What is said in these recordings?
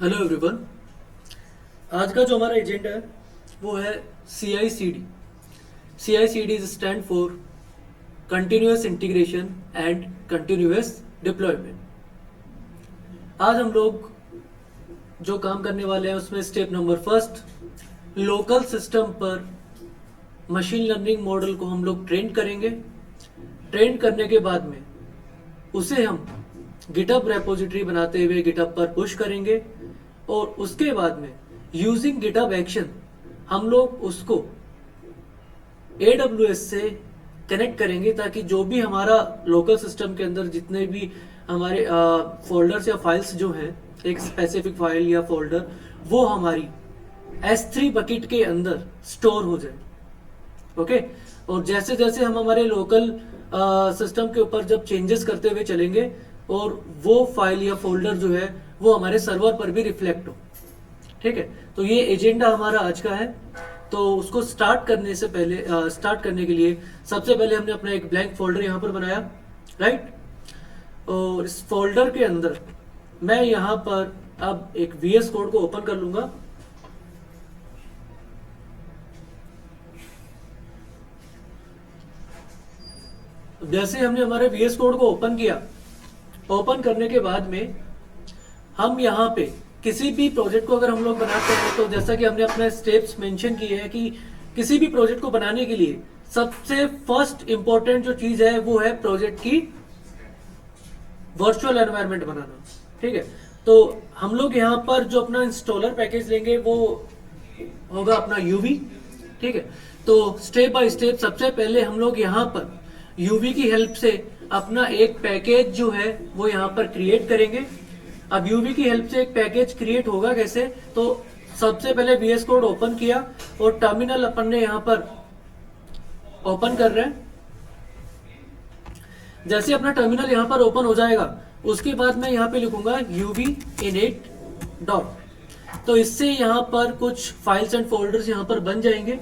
Hello everyone. आज का जो हमारा एजेंडा है वो है CI/CD। CI/CD is stand for continuous integration and continuous deployment. आज हम लोग जो काम करने वाले हैं उसमें step number first, local system पर मशीन लर्निंग मॉडल को हम लोग ट्रेन करेंगे। ट्रेन करने के बाद में उसे हम गिटहब रेपोजिटरी बनाते हुए गिटहब पर पुश करेंगे और उसके बाद में यूजिंग गिटहब एक्शन हम लोग उसको AWS से कनेक्ट करेंगे ताकि जो भी हमारा लोकल सिस्टम के अंदर जितने भी हमारे फोल्डर्स या फाइल्स जो हैं, एक स्पेसिफिक फाइल या फोल्डर, वो हमारी S3 बकेट के अंदर स्टोर हो जाए। ओके। और जैसे जैसे हम हमारे लोकल सिस्टम के ऊपर जब चेंजेस करते हुए चलेंगे और वो फाइल या फोल्डर जो है वो हमारे सर्वर पर भी रिफ्लेक्ट हो। ठीक है, तो ये एजेंडा हमारा आज का है। तो उसको स्टार्ट करने के लिए सबसे पहले हमने अपना एक ब्लैंक फोल्डर यहाँ पर बनाया, राइट। और इस फोल्डर के अंदर मैं यहाँ पर अब एक VS कोड को ओपन कर लूंगा। जैसे हमने हमारे VS कोड को ओपन किया, ओपन करने के बाद में हम यहाँ पे किसी भी प्रोजेक्ट को अगर हम लोग बनाते हैं तो जैसा कि हमने अपने स्टेप्स मेंशन किए हैं कि किसी भी प्रोजेक्ट को बनाने के लिए सबसे फर्स्ट इंपॉर्टेंट जो चीज है वो है प्रोजेक्ट की वर्चुअल एनवायरनमेंट बनाना। ठीक है, तो हम लोग यहाँ पर जो अपना इंस्टॉलर पैकेज लेंगे वो होगा अपना UV। ठीक है, तो स्टेप बाय स्टेप सबसे पहले हम लोग यहाँ पर UV की हेल्प से अपना एक पैकेज जो है वो यहाँ पर क्रिएट करेंगे। अब UV की हेल्प से एक पैकेज क्रिएट होगा कैसे, तो सबसे पहले VS कोड ओपन किया और टर्मिनल अपन ने यहाँ पर ओपन कर रहे हैं। जैसे अपना टर्मिनल यहाँ पर ओपन हो जाएगा उसके बाद मैं यहाँ पे लिखूंगा UV init डॉट। तो इससे यहाँ पर कुछ फाइल्स एंड फोल्डर्स यहाँ पर बन जाएंगे।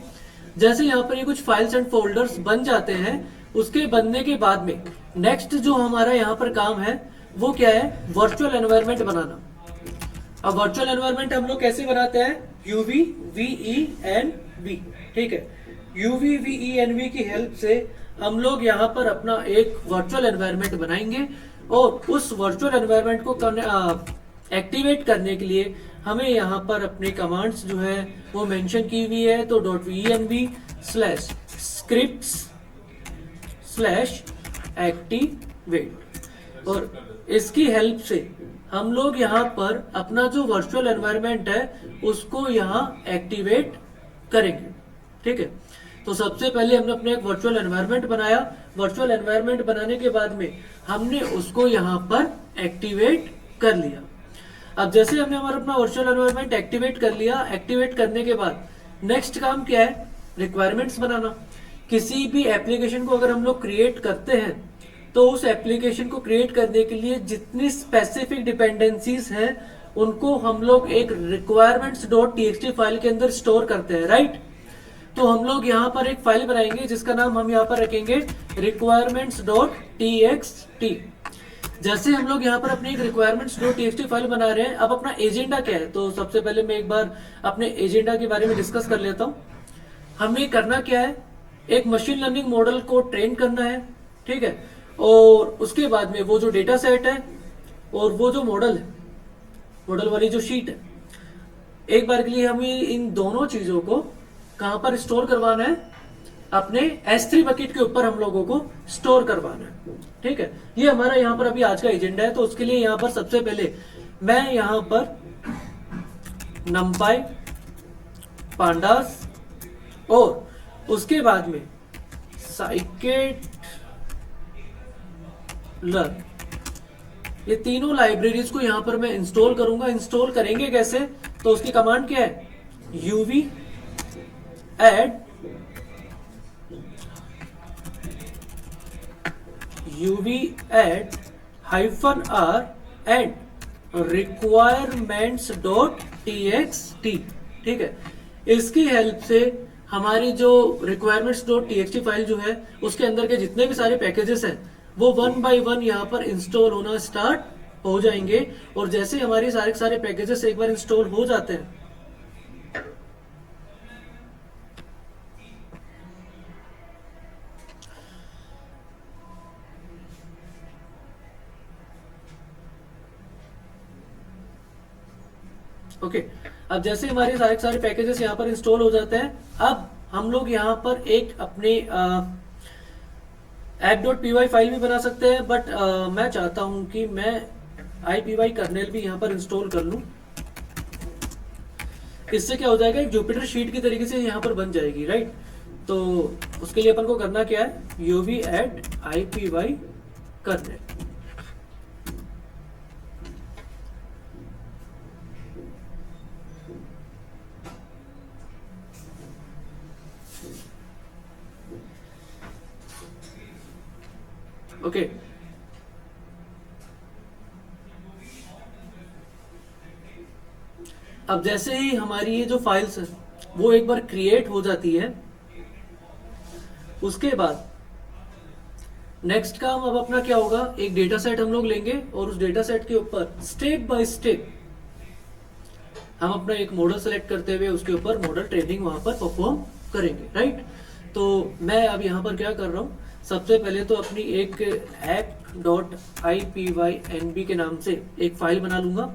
जैसे यहाँ पर ये कुछ फाइल्स एंड फोल्डर्स बन जाते हैं उसके बनने के बाद में नेक्स्ट जो हमारा यहाँ पर काम है वो क्या है, वर्चुअल एनवायरनमेंट बनाना। अब वर्चुअल एनवायरनमेंट हम लोग कैसे बनाते हैं, UV VENV। ठीक है, UV VENV की हेल्प से हम लोग यहाँ पर अपना एक वर्चुअल एनवायरनमेंट बनाएंगे और उस वर्चुअल एनवायरनमेंट को एक्टिवेट करने के लिए हमें यहाँ पर अपने कमांड्स जो है वो मेंशन की हुई है। तो .venv/scripts/activate और इसकी हेल्प से हम लोग यहाँ पर अपना जो वर्चुअल एनवायरनमेंट है उसको यहाँ एक्टिवेट करेंगे। ठीक है, तो सबसे पहले हमने अपने एक वर्चुअल एनवायरनमेंट बनाया। वर्चुअल एनवायरनमेंट बनाने के बाद में हमने उसको यहाँ पर एक्टिवेट कर लिया। अब जैसे हमने हमारा अपना वर्चुअल एनवायरनमेंट एक्टिवेट कर लिया, एक्टिवेट करने के बाद नेक्स्ट काम क्या है, रिक्वायरमेंट्स बनाना। किसी भी एप्लीकेशन को अगर हम लोग क्रिएट करते हैं तो उस एप्लीकेशन को क्रिएट करने के लिए जितनी स्पेसिफिक डिपेंडेंसीज हैं उनको हम लोग एक requirements.txt फाइल के अंदर स्टोर करते हैं, राइट। तो हम लोग यहाँ पर एक फाइल बनाएंगे जिसका नाम हम यहाँ पर रखेंगे requirements.txt। जैसे हम लोग यहाँ पर अपनी एक requirements.txt फाइल बना रहे हैं, अब अपना एजेंडा क्या है, तो सबसे पहले मैं एक बार अपने एजेंडा के बारे में डिस्कस कर लेता हूँ। हमें करना क्या है, एक मशीन लर्निंग मॉडल को ट्रेन करना है। ठीक है, और उसके बाद में वो जो डेटा सेट है और वो जो मॉडल है, मॉडल वाली जो शीट है, एक बार के लिए हमें इन दोनों चीजों को कहां पर स्टोर करवाना है, अपने S3 बकेट के ऊपर हम लोगों को स्टोर करवाना है। ठीक है, ये हमारा यहाँ पर अभी आज का एजेंडा है। तो उसके लिए यहाँ पर सबसे पहले मैं यहाँ पर numpy pandas और उसके बाद में scikit-learn, ये तीनों लाइब्रेरीज को यहां पर मैं इंस्टॉल करूंगा। इंस्टॉल करेंगे कैसे, तो उसकी कमांड क्या है, UV add -r and requirements.txt। ठीक है, इसकी हेल्प से हमारी जो requirements.txt फाइल जो है उसके अंदर के जितने भी सारे पैकेजेस हैं वो वन बाय वन यहाँ पर इंस्टॉल होना स्टार्ट हो जाएंगे। और जैसे हमारे सारे के सारे पैकेजेस एक बार इंस्टॉल हो जाते हैं, ओके, अब जैसे हमारे सारे के सारे पैकेजेस यहाँ पर इंस्टॉल हो जाते हैं, अब हम लोग यहाँ पर एक अपने app.py फाइल भी बना सकते हैं, बट मैं चाहता हूँ कि मैं IPy कर्नेल भी यहाँ पर इंस्टॉल कर लूँ। इससे क्या हो जाएगा, एक जुपिटर शीट की तरीके से यहाँ पर बन जाएगी, राइट। तो उसके लिए अपन को करना क्या है, uv add IPy kernel. Okay, अब जैसे ही हमारी ये जो फाइल्स है वो एक बार क्रिएट हो जाती है, उसके बाद नेक्स्ट काम अब अपना क्या होगा, एक डेटा सेट हम लोग लेंगे और उस डेटा सेट के ऊपर स्टेप बाय स्टेप हम अपना एक मॉडल सेलेक्ट करते हुए उसके ऊपर मॉडल ट्रेनिंग वहां पर परफॉर्म करेंगे, राइट। तो मैं अब यहाँ पर क्या कर रहा हूँ, सबसे पहले तो अपनी एक app.ipynb के नाम से एक फाइल बना लूंगा,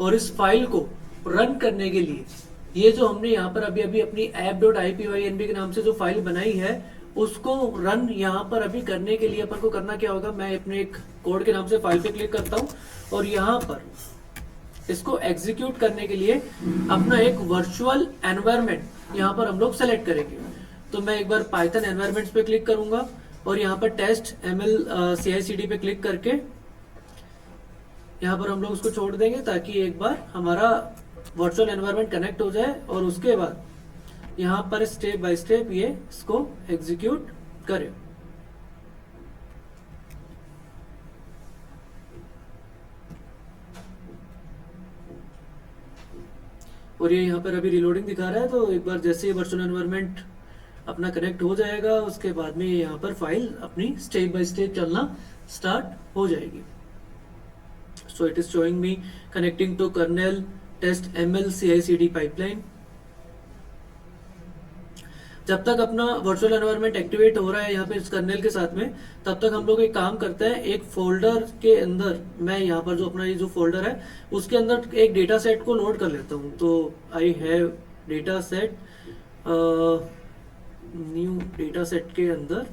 और इस फाइल को रन करने के लिए ये जो हमने यहाँ पर अभी अभी अपनी app.ipynb के नाम से जो फाइल बनाई है उसको रन यहाँ पर अभी करने के लिए अपन को करना क्या होगा, मैं अपने एक कोड के नाम से फाइल पे क्लिक करता हूँ और यहाँ पर इसको एग्जीक्यूट करने के लिए अपना एक वर्चुअल एनवायरनमेंट यहाँ पर हम लोग सेलेक्ट करेंगे। तो मैं एक बार पाइथन एनवायरनमेंट्स पे क्लिक करूंगा और यहाँ पर टेस्ट ml CI/CD पे क्लिक करके यहाँ पर हम लोग उसको छोड़ देंगे ताकि एक बार हमारा वर्चुअल एनवायरनमेंट कनेक्ट हो जाए, और उसके बाद यहाँ पर स्टेप बाय स्टेप ये इसको एग्जीक्यूट करे। और ये यहाँ पर अभी रिलोडिंग दिखा रहा है, तो एक बार जैसे ही वर्चुअल एनवायरनमेंट अपना कनेक्ट हो जाएगा उसके बाद में यहाँ पर फाइल अपनी स्टेप बाय स्टेप चलना स्टार्ट हो जाएगी। So it is showing me connecting to kernel test ml CI/CD pipeline. जब तक अपना वर्चुअल एनवायरनमेंट एक्टिवेट हो रहा है यहाँ पे इस कर्नेल के साथ में, तब तक हम लोग एक काम करते हैं, एक फोल्डर के अंदर मैं यहाँ पर जो अपना ये जो फोल्डर है उसके अंदर एक डेटा सेट को लोड कर लेता हूँ। तो I have data set, new data set के अंदर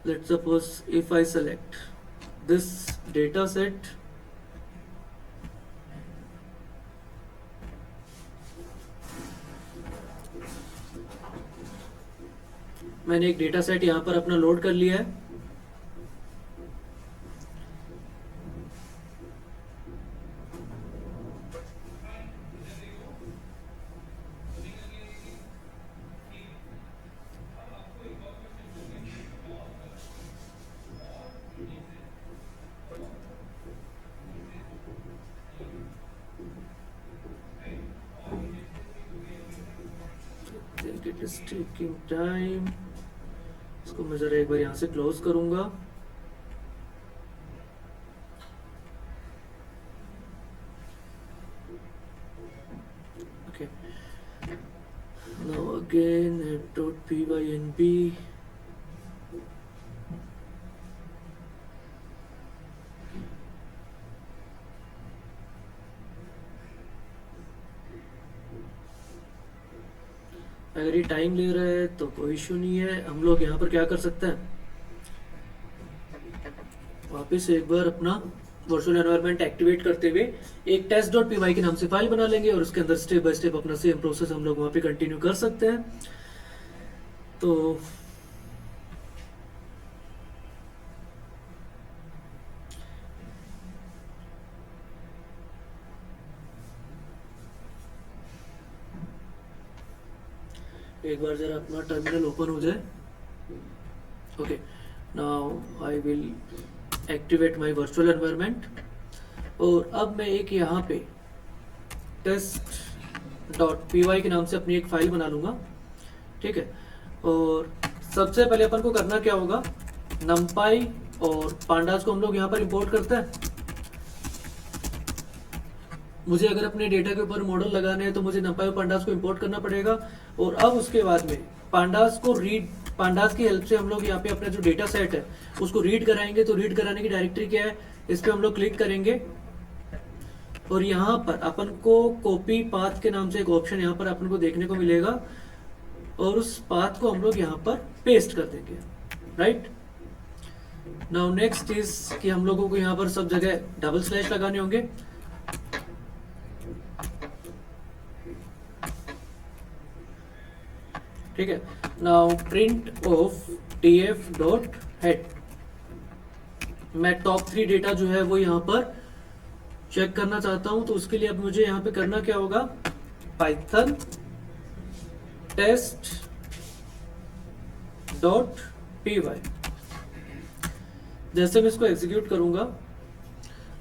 let's suppose if I select this data set, मैंने एक डेटा सेट यहाँ पर अपना लोड कर लिया है। It is taking time। इसको मैं जरा एक बार यहाँ से क्लोज करूंगा। ओके, नाउ अगेन app.pynb, अगर ये टाइम ले रहा है तो कोई इशू नहीं है। हम लोग यहाँ पर क्या कर सकते हैं, वापस एक बार अपना वर्चुअल एनवायरनमेंट एक्टिवेट करते हुए एक test.py के नाम से फाइल बना लेंगे और उसके अंदर स्टेप बाय स्टेप अपना सेम प्रोसेस हम लोग वहाँ पे कंटिन्यू कर सकते हैं। तो एक बार जरा अपना टर्मिनल ओपन हो जाए। Okay, now I will activate my virtual environment, और अब मैं एक यहाँ पे test.py के नाम से अपनी एक फाइल बना लूंगा, ठीक है। और सबसे पहले अपन को करना क्या होगा, numpy और पांडास को हम लोग यहाँ पर इंपोर्ट करते हैं। मुझे अगर अपने डेटा के ऊपर मॉडल लगाने हैं तो मुझे numpy और pandas को इंपोर्ट करना पड़ेगा। और अब उसके बाद में pandas की हेल्प से हम लोग यहाँ पे अपना जो डेटा सेट है उसको रीड कराएंगे। तो रीड कराने की डायरेक्टरी क्या है, इस पर हम लोग क्लिक करेंगे और यहाँ पर अपन को कॉपी पाथ के नाम से एक ऑप्शन यहाँ पर अपन को देखने को मिलेगा और उस पाथ को हम लोग यहाँ पर पेस्ट कर देंगे। राइट नाउ नेक्स्ट इज कि हम लोगों को यहाँ पर सब जगह डबल स्लैश लगाने होंगे। ठीक है, now print of tf dot head. मैं टॉप 3 डेटा जो है वो यहाँ पर चेक करना चाहता हूं, तो उसके लिए अब मुझे यहाँ पे करना क्या होगा, पाइथन टेस्ट डॉट py। जैसे मैं इसको एग्जीक्यूट करूंगा,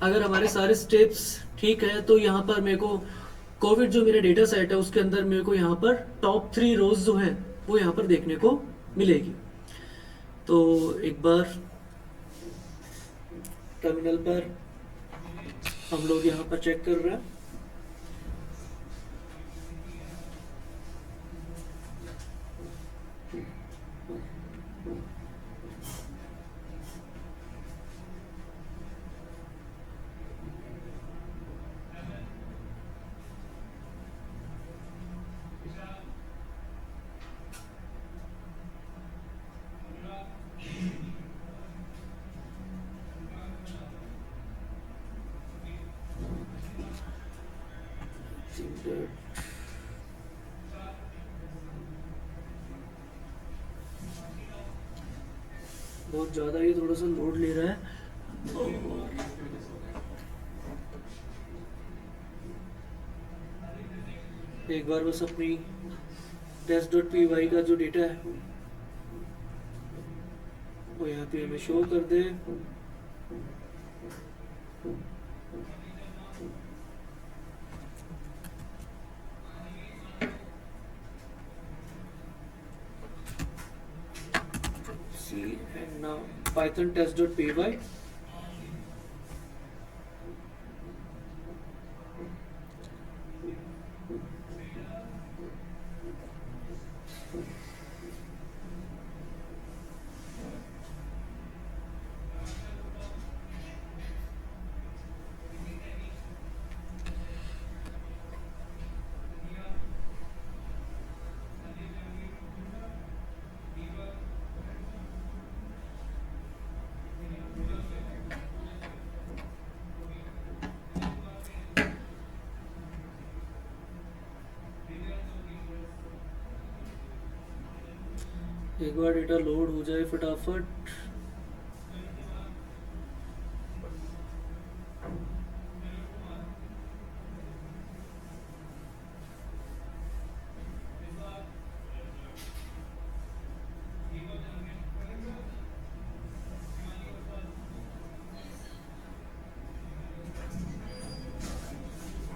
अगर हमारे सारे स्टेप्स ठीक है तो यहाँ पर मेरे को कोविड जो मेरा डेटा सेट है उसके अंदर मेरे को यहाँ पर टॉप 3 रोज जो हैं वो यहाँ पर देखने को मिलेगी। तो एक बार टर्मिनल पर हम लोग यहाँ पर चेक कर रहे हैं। बहुत ज़्यादा ये थोड़ा सा लोड ले रहा है। एक बार बस अपनी test.py का जो डेटा है वो यहाँ पे हमें शो कर दे। And now python test.py। एक बार डेटा लोड हो जाए फटाफट।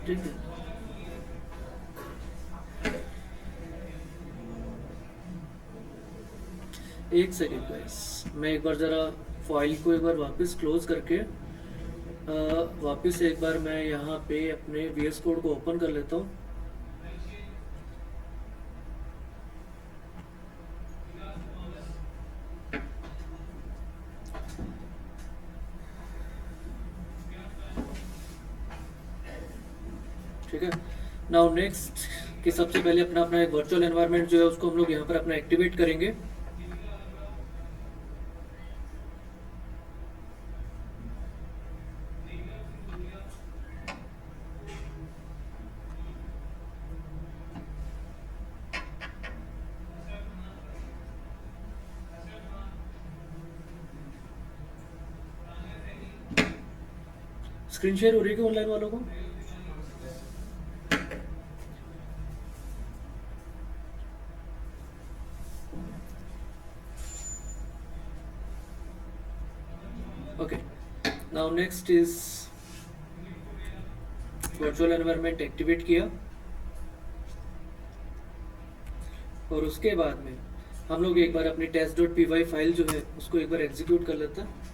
ठीक है, एक सेकेंड गाइस, मैं एक बार ज़रा फाइल को एक बार वापस क्लोज करके वापस एक बार मैं यहाँ पे अपने VS कोड को ओपन कर लेता हूँ। ठीक है, नाउ नेक्स्ट कि सबसे पहले अपना एक वर्चुअल एनवायरनमेंट जो है उसको हम लोग यहाँ पर अपना एक्टिवेट करेंगे। स्क्रीन शेयर हो रही है क्या ऑनलाइन वालों को? Okay, now next is virtual environment activate किया और उसके बाद में हम लोग एक बार अपनी test.py फाइल जो है उसको एक बार एग्जीक्यूट कर लेते हैं।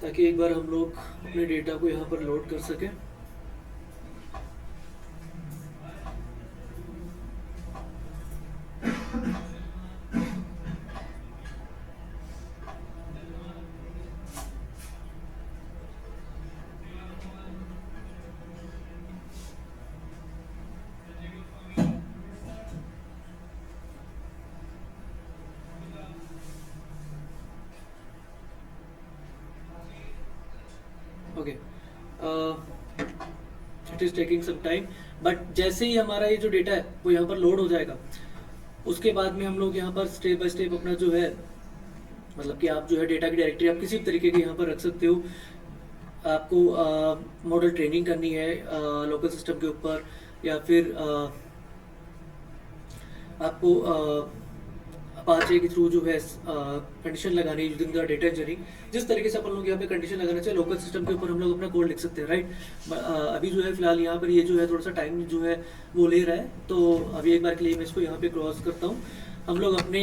ताकि एक बार हम लोग अपने डेटा को यहाँ पर लोड कर सकें। Okay, it is taking some time, but जैसे ही हमारा ये जो डेटा है वो यहाँ पर लोड हो जाएगा, उसके बाद में हम लोग यहाँ पर स्टेप बाय स्टेप अपना जो है, मतलब कि आप जो है डेटा की डायरेक्टरी आप किसी भी तरीके की यहाँ पर रख सकते हो। आपको मॉडल ट्रेनिंग करनी है लोकल सिस्टम के ऊपर, या फिर आपको अपाचे के थ्रू जो है कंडीशन लगानी है यूजिंग द डेटा इंजीनियरिंग। जिस तरीके से अपन लोग यहाँ पे कंडीशन लगाना चाहिए लोकल सिस्टम के ऊपर हम लोग अपना कोड लिख सकते हैं, राइट। अभी जो है फिलहाल यहाँ पर ये जो है थोड़ा सा टाइम जो है वो ले रहा है, तो अभी एक बार के लिए मैं इसको यहाँ पे क्रॉस करता हूँ। हम लोग अपने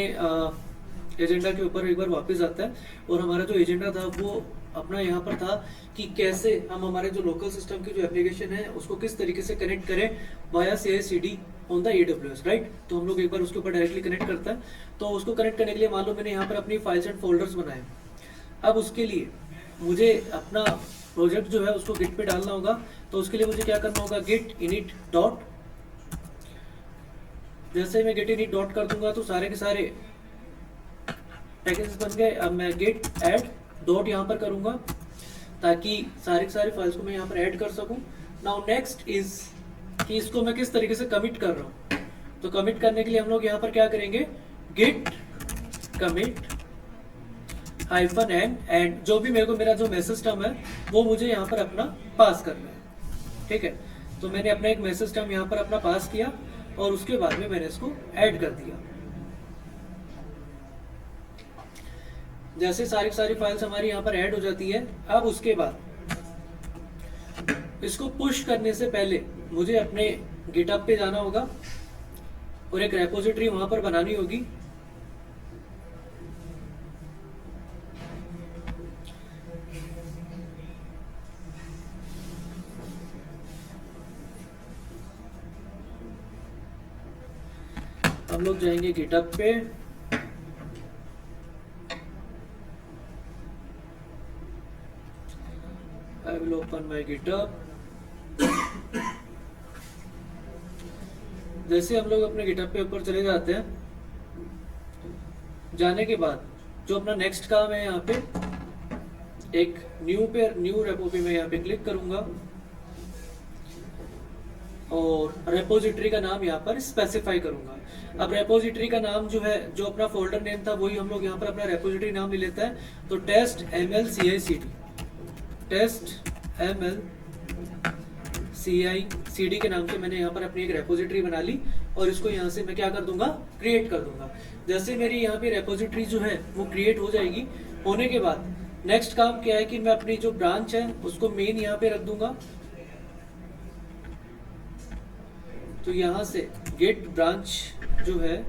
एजेंडा के ऊपर एक बार वापस आता है, और हमारा जो एजेंडा था वो अपना यहाँ पर था कि कैसे हम हमारे जो लोकल सिस्टम की जो एप्लीकेशन है उसको किस तरीके से कनेक्ट करें via CI/CD on the AWS, right. तो हम लोग एक बार उसके ऊपर डायरेक्टली कनेक्ट करता है। तो उसको कनेक्ट करने के लिए मान लो मैंने यहाँ पर अपनी फाइल्स एंड फोल्डर्स बनाए। अब उसके लिए मुझे अपना प्रोजेक्ट जो है उसको गिट पे डालना होगा। तो उसके लिए मुझे क्या करना होगा, गिट init डॉट, जैसे मैं गिट init डॉट कर दूंगा तो सारे के सारे पैकेजेस बन गए। अब मैं गिट ऐड डॉट यहाँ पर करूंगा ताकि सारे के सारे फाइल्स को मैं यहाँ पर ऐड कर सकूं। नाउ नेक्स्ट इज कि इसको मैं किस तरीके से कमिट कर रहा हूँ। तो कमिट करने के लिए हम लोग यहाँ पर क्या करेंगे, गिट कमिट -n, एंड जो भी मेरे को मेरा जो मैसेज टर्म है वो मुझे यहाँ पर अपना पास करना है, ठीक है। तो मैंने अपना एक मैसेज टर्म यहाँ पर अपना पास किया, और उसके बाद में मैंने इसको ऐड कर दिया। जैसे सारी सारी फाइल्स हमारी यहाँ पर ऐड हो जाती है। अब उसके बाद इसको पुश करने से पहले मुझे अपने गिटहब पे जाना होगा और एक रेपोजिटरी वहां पर बनानी होगी। हम लोग जाएंगे गिटहब पे, I will open my GitHub। जैसे हम लोग अपने GitHub पे ऊपर चले जाते हैं, जाने के बाद जो अपना नेक्स्ट काम है यहाँ पे एक न्यू रेपो पे मैं यहाँ पे क्लिक करूंगा, और रेपोजिटरी का नाम यहाँ पर स्पेसिफाई करूंगा। अब रेपोजिटरी का नाम जो है, जो अपना फोल्डर नेम था वही हम लोग यहाँ पर अपना रेपोजिटरी नाम ले लेता है। तो टेस्ट ML CI/CD के नाम से मैंने यहाँ पर अपनी एक रेपोजिटरी बना ली, और इसको यहाँ से मैं क्या कर दूंगा, क्रिएट कर दूंगा। जैसे मेरी यहाँ पे रेपोजिटरी जो है वो क्रिएट हो जाएगी, होने के बाद नेक्स्ट काम क्या है कि मैं अपनी जो ब्रांच है उसको मेन यहाँ पे रख दूंगा। तो यहाँ से गेट ब्रांच जो है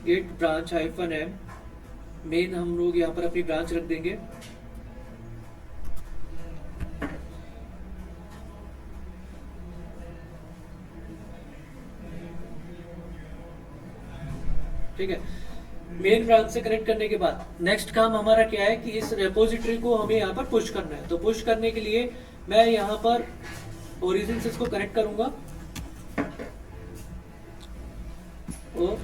गेट ब्रांच -m, मेन हम लोग यहाँ पर अपनी ब्रांच रख देंगे। ठीक है, मेन ब्रांच से कनेक्ट करने के बाद नेक्स्ट काम हमारा क्या है कि इस रेपोजिटरी को हमें यहाँ पर पुश करना है। तो पुश करने के लिए मैं यहाँ पर ओरिजिन से इसको कनेक्ट करूंगा, और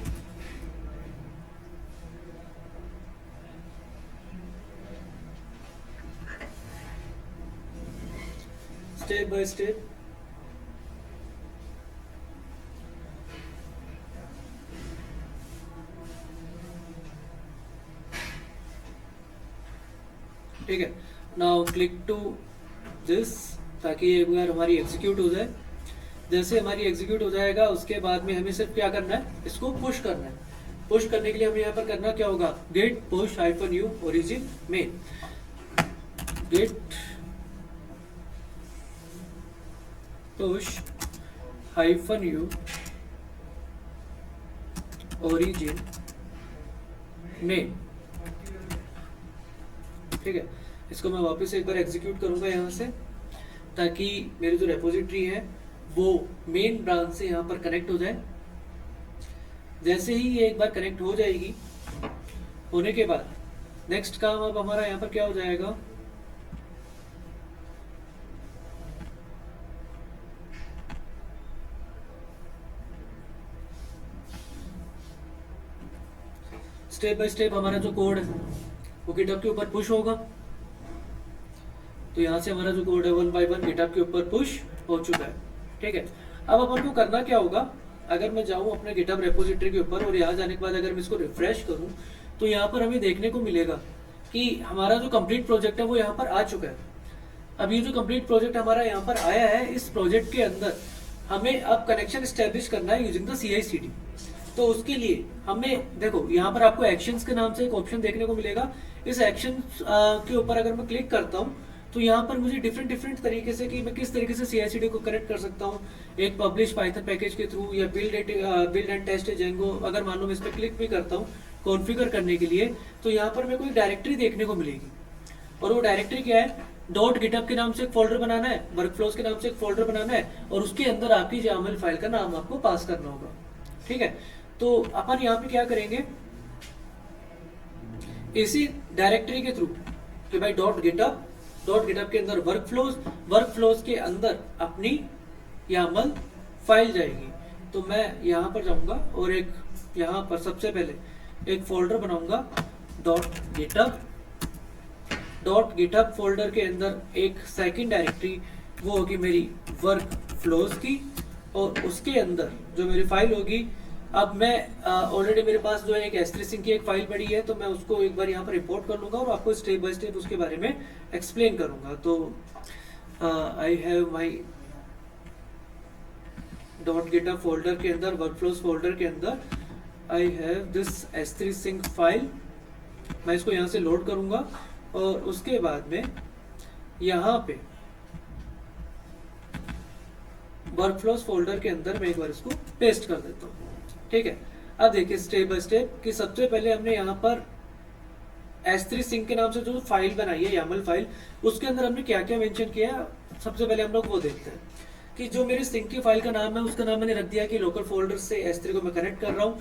स्टेप बाय स्टेप ठीक है। नाउ क्लिक टू दिस, ताकि ये एक बार हमारी एग्जीक्यूट हो जाए। जैसे हमारी एग्जीक्यूट हो जाएगा उसके बाद में हमें सिर्फ क्या करना है, इसको पुश करना है। पुश करने के लिए हमें यहाँ पर करना क्या होगा, git push -u origin main, git push hyphen u origin main. ठीक है, इसको मैं वापस एक बार एग्जीक्यूट करूंगा यहाँ से, ताकि मेरी जो रेपोजिटरी है वो मेन ब्रांच से यहाँ पर कनेक्ट हो जाए। जैसे ही ये एक बार कनेक्ट हो जाएगी, होने के बाद नेक्स्ट काम अब हमारा यहाँ पर क्या हो जाएगा, स्टेप बाय स्टेप हमारा जो कोड है वो गिटहब के ऊपर पुश होगा। तो यहाँ से हमारा जो कोड है 1 बाय 1 गिटहब के ऊपर पुश हो चुका है। ठीक है, अब अपन को करना क्या होगा, अगर मैं जाऊँ अपने गिटहब रेपोजिटरी के ऊपर और यहाँ जाने के बाद अगर मैं इसको रिफ्रेश करूँ तो यहाँ पर हमें देखने को मिलेगा कि हमारा जो कंप्लीट प्रोजेक्ट है वो यहाँ पर आ चुका है। अब ये जो कंप्लीट प्रोजेक्ट हमारा यहाँ पर आया है, इस प्रोजेक्ट के अंदर हमें अब कनेक्शन स्टैब्लिश करना है यूजिंग द CI/CD। तो उसके लिए हमें देखो यहाँ पर आपको एक्शंस के नाम से एक ऑप्शन देखने को मिलेगा। इस एक्शन के ऊपर अगर मैं क्लिक करता हूँ तो यहाँ पर मुझे डिफरेंट तरीके से कि मैं किस तरीके से CI/CD को कनेक्ट कर सकता हूँ, एक पब्लिश पाइथन पैकेज के थ्रू या बिल्ड एंड टेस्ट जेंगो। अगर मान लो मैं इस पर क्लिक भी करता हूँ कॉन्फ़िगर करने के लिए, तो यहाँ पर मेरे को एक डायरेक्टरी देखने को मिलेगी। और वो डायरेक्टरी क्या है, .github के नाम से एक फोल्डर बनाना है, वर्कफ्लोज के नाम से एक फोल्डर बनाना है, और उसके अंदर आपकी YAML फाइल का नाम आपको पास करना होगा। ठीक है, तो अपन यहाँ पे क्या करेंगे, इसी डायरेक्टरी के थ्रू कि भाई .github के अंदर वर्कफ्लोज के अंदर अपनी YAML फाइल जाएगी। तो मैं यहाँ पर जाऊंगा और एक यहाँ पर सबसे पहले एक फोल्डर बनाऊंगा .github फोल्डर के अंदर एक सेकंड डायरेक्टरी, वो होगी मेरी वर्कफ्लोज की, और उसके अंदर जो मेरी फाइल होगी, अब मैं ऑलरेडी मेरे पास जो है एक S3 सिंक की एक फाइल पड़ी है, तो मैं उसको एक बार यहाँ पर इंपोर्ट कर लूंगा और आपको स्टेप बाय स्टेप उसके बारे में एक्सप्लेन करूंगा। तो I have my .github folder के अंदर, वर्कफ्लोज फोल्डर के अंदर I have this S3 sync file. मैं इसको यहाँ से लोड करूंगा और उसके बाद में यहाँ पे वर्कफ्लोज फोल्डर के अंदर मैं एक बार इसको पेस्ट कर देता हूँ। ठीक है, अब देखिए स्टेप बाय स्टेप कि सबसे पहले हमने यहाँ पर S3 सिंक के नाम से जो फाइल बनाई है YAML फाइल, उसके अंदर हमने क्या क्या मेंशन किया है। सबसे पहले हम लोग वो देखते हैं कि जो मेरी सिंक की फाइल का नाम है, उसका नाम मैंने रख दिया कि लोकल फोल्डर से S3 को मैं कनेक्ट कर रहा हूँ।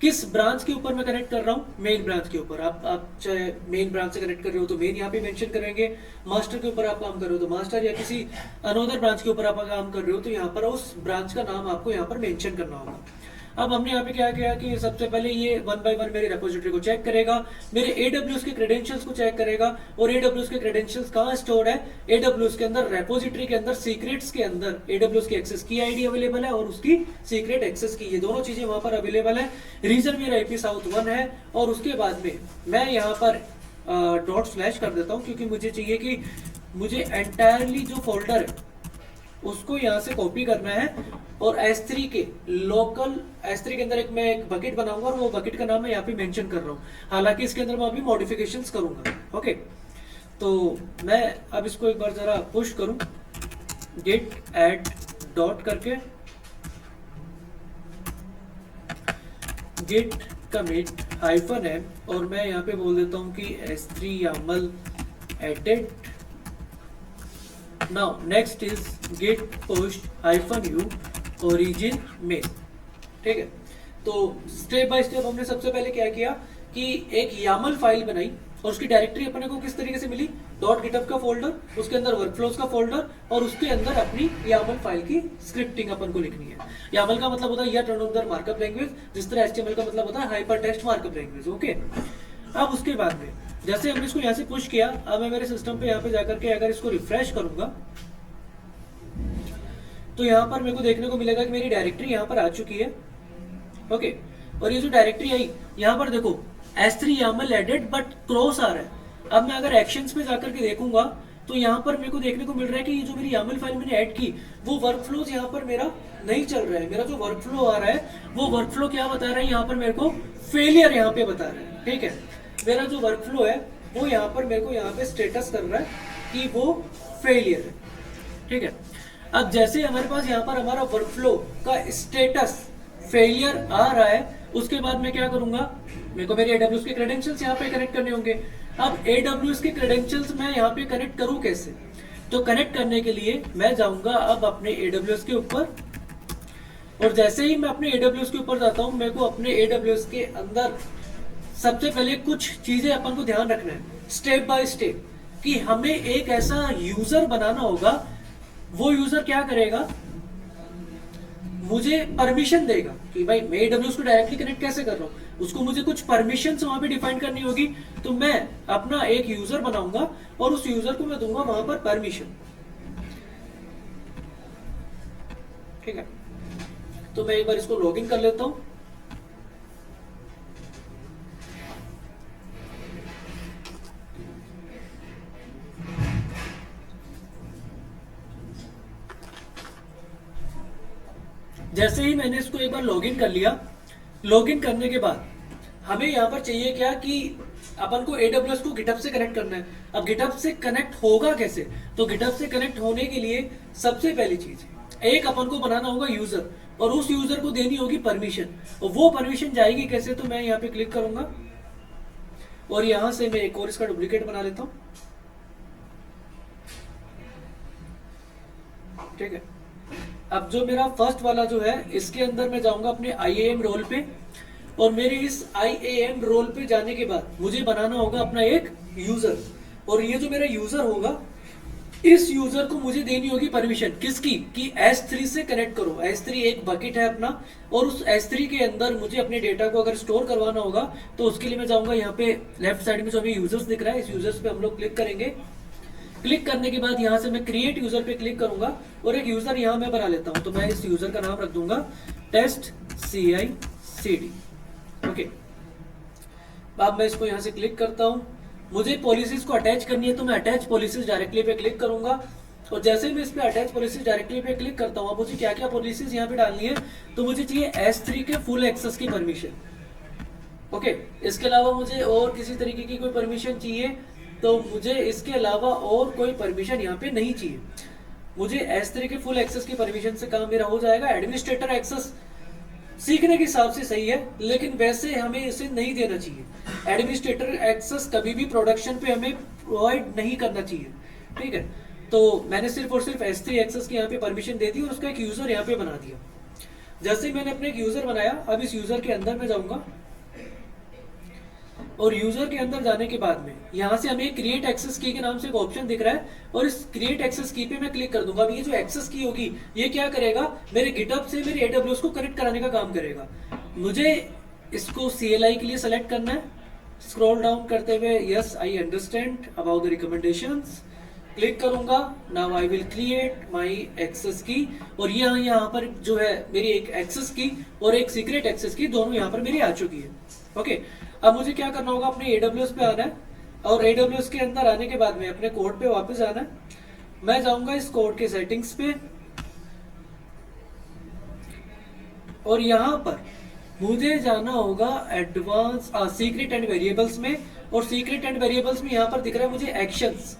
किस ब्रांच के ऊपर मैं कनेक्ट कर रहा हूँ, मेन ब्रांच के ऊपर। आप चाहे मेन ब्रांच से कनेक्ट कर रहे हो तो मेन यहाँ पे मेंशन करेंगे, मास्टर के ऊपर आप काम कर रहे हो तो मास्टर, या किसी अनोदर ब्रांच के ऊपर आप काम कर रहे हो तो यहाँ पर उस ब्रांच का नाम आपको यहाँ पर मेंशन करना होगा। अब हमने यहाँ पे क्या किया कि सबसे पहले ये 1 बाय 1 मेरी रेपोजिटरी को चेक करेगा, मेरे AWS के क्रेडेंशियल्स को चेक करेगा, और AWS के क्रेडेंशियल्स कहाँ स्टोर है, AWS के अंदर रेपोजिटरी के अंदर सीक्रेट्स के अंदर AWS की एक्सेस की आईडी अवेलेबल है और उसकी सीक्रेट एक्सेस की, ये दोनों चीजें वहां पर अवेलेबल है। रीजन मेरा IP South 1 है, और उसके बाद में मैं यहाँ पर कर देता हूँ, क्योंकि मुझे चाहिए कि मुझे एंटायरली जो फोल्डर है उसको यहाँ से कॉपी करना है, और S3 के लोकल S3 के अंदर मैं एक बकेट बनाऊंगा और वो बकेट का नाम मैं यहाँ पे मेंशन कर रहा हूँ। हालांकि इसके अंदर मैं अभी मॉडिफिकेशंस करूंगा। ओके, तो मैं अब इसको एक बार जरा पुश करूं, git add डॉट करके git commit -m, और मैं यहाँ पे बोल देता हूँ कि S3 YAML added। Now next is git push -u origin main। ठीक है, तो स्टेप बाय स्टेप हमने सबसे पहले क्या किया कि एक YAML फाइल बनाई, और उसकी डायरेक्टरी अपने को किस तरीके से मिली, .github का फोल्डर, उसके अंदर वर्कफ्लोज का फोल्डर, और उसके अंदर अपनी YAML फाइल की स्क्रिप्टिंग अपन को लिखनी है। YAML का मतलब होता है या टर्नओवर मार्कअप लैंग्वेज, जिस तरह HTML का मतलब होता है hyper text markup language. Okay, अब उसके बाद में जैसे हमने इसको यहाँ से पुश किया, अब मैं मेरे सिस्टम पे यहाँ पे जाकर के अगर इसको रिफ्रेश करूंगा तो यहाँ पर मेरे को देखने को मिलेगा कि मेरी डायरेक्टरी यहाँ पर आ चुकी है। ओके, और ये जो डायरेक्टरी आई यहाँ पर देखो S3 YAML added but cross आ रहा है। अब मैं अगर एक्शंस पे जाकर के देखूंगा तो यहाँ पर मेरे को देखने को मिल रहा है कि ये जो मेरी YAML फाइल मैंने ऐड की वो वर्कफ्लोज यहाँ पर मेरा नहीं चल रहा है। मेरा जो वर्कफ्लो आ रहा है वो वर्कफ्लो क्या बता रहा है, यहाँ पर मेरे को फेलियर यहाँ पे बता रहा है। ठीक है, मेरा जो वर्कफ्लो है वो यहाँ पर मेरे को यहाँ पे स्टेटस कर रहा है कि वो फेलियर है। ठीक है, अब जैसे हमारे पास यहाँ पर हमारा वर्कफ्लो का स्टेटस फेलियर आ रहा है, उसके बाद मैं क्या करूंगा, मेरे को मेरे AWS के क्रेडेंशियल्स यहाँ पे कनेक्ट करने होंगे। अब AWS के क्रेडेंशियल्स मैं यहाँ पे कनेक्ट करूँ कैसे? तो कनेक्ट करने के लिए मैं जाऊंगा अब अपने AWS के ऊपर, और जैसे ही मैं अपने AWS के ऊपर जाता हूँ, मेरे को अपने AWS के अंदर सबसे पहले कुछ चीजें अपन को ध्यान रखना है स्टेप बाय स्टेप, कि हमें एक ऐसा यूजर बनाना होगा। वो यूजर क्या करेगा, मुझे परमिशन देगा कि भाई मैं AWS को डायरेक्टली कनेक्ट कैसे कर रहा हूँ, उसको मुझे कुछ परमिशन वहां पे डिफाइन करनी होगी। तो मैं अपना एक यूजर बनाऊंगा और उस यूजर को मैं दूंगा वहां पर परमिशन। ठीक है, तो मैं एक बार इसको लॉगिन कर लेता हूं। जैसे ही मैंने इसको एक बार लॉगिन कर लिया, लॉगिन करने के बाद हमें यहाँ पर चाहिए क्या कि अपन को AWS को GitHub से कनेक्ट करना है। अब GitHub से कनेक्ट होगा कैसे? तो GitHub से कनेक्ट होने के लिए सबसे पहली चीज, एक अपन को बनाना होगा यूजर, और उस यूजर को देनी होगी परमिशन। और वो परमिशन जाएगी कैसे? तो मैं यहाँ पे क्लिक करूंगा और यहां से मैं एक और इसका डुप्लीकेट बना लेता हूं। ठीक है, अब जो मेरा फर्स्ट वाला जो है, इसके अंदर मैं जाऊंगा अपने IAM रोल पे, और मेरे इस IAM रोल पे जाने के बाद मुझे बनाना होगा अपना एक यूजर। और ये जो मेरा यूजर होगा, इस यूजर को मुझे देनी होगी परमिशन, किसकी? कि S3 से कनेक्ट करो। S3 एक बकेट है अपना, और उस S3 के अंदर मुझे अपने डेटा को अगर स्टोर करवाना होगा, तो उसके लिए मैं जाऊंगा यहाँ पे लेफ्ट साइड में जो हमें यूजर्स दिख रहा है, इस यूजर्स पे हम लोग क्लिक करेंगे। क्लिक करने के बाद यहाँ से मैं क्रिएट यूजर पे क्लिक करूंगा, और एक यूजर यहाँ मैं बना लेता हूँ। तो मैं इस यूजर का नाम रख दूंगा टेस्ट CI/CD। ओके, अब मैं इसको यहाँ से क्लिक करता हूँ। मुझे पॉलिसीज को अटैच करनी है, तो मैं attach policies directly pay click करूंगा। और जैसे ही मैं इस पे attach policies directly pay click करता हूँ, अब मुझे क्या क्या पॉलिसीज यहाँ पे डालनी है, तो मुझे चाहिए S3 के फुल एक्सेस की परमिशन। ओके, इसके अलावा मुझे और किसी तरीके की कोई परमिशन चाहिए, तो मुझे इसके अलावा और कोई परमिशन यहाँ पे नहीं चाहिए। मुझे S3 के फुल एक्सेस की परमिशन से काम मेरा हो जाएगा। एडमिनिस्ट्रेटर एक्सेस सीखने के हिसाब से सही है, लेकिन वैसे हमें इसे नहीं देना चाहिए। एडमिनिस्ट्रेटर एक्सेस कभी भी प्रोडक्शन पे हमें प्रोवाइड नहीं करना चाहिए। ठीक है, तो मैंने सिर्फ और सिर्फ S3 एक्सेस की यहाँ पे परमिशन दे दी और उसका एक यूजर यहाँ पे बना दिया। जैसे ही मैंने अपने एक यूजर बनाया, अब इस यूजर के अंदर मैं जाऊंगा, और यूजर के अंदर जाने के बाद में यहाँ से हमें क्रिएट एक्सेस की के नाम से एक ऑप्शन दिख रहा है, और इस क्रिएट एक्सेस की पे मैं क्लिक कर दूंगा। अब ये जो एक्सेस की होगी, ये क्या करेगा, मेरे गिटहब से मेरे AWS को कनेक्ट कराने का काम करेगा। मुझे इसको CLI के लिए सेलेक्ट करना है, स्क्रॉल डाउन करते हुए yes I understand about the recommendations click करूंगा। Now I will create my access key, और यहाँ पर जो है मेरी एक एक्सेस की और एक सीक्रेट एक्सेस की, दोनों यहाँ पर मेरी आ चुकी है। ओके, अब मुझे क्या करना होगा, अपने AWS पे आना है, और AWS के अंदर आने के बाद में अपने कोड पे वापस आना है। मैं जाऊंगा इस कोड के सेटिंग्स पे, और यहाँ पर मुझे जाना होगा एडवांस सीक्रेट एंड वेरिएबल्स में, और सीक्रेट एंड वेरिएबल्स में यहाँ पर दिख रहा है मुझे एक्शंस।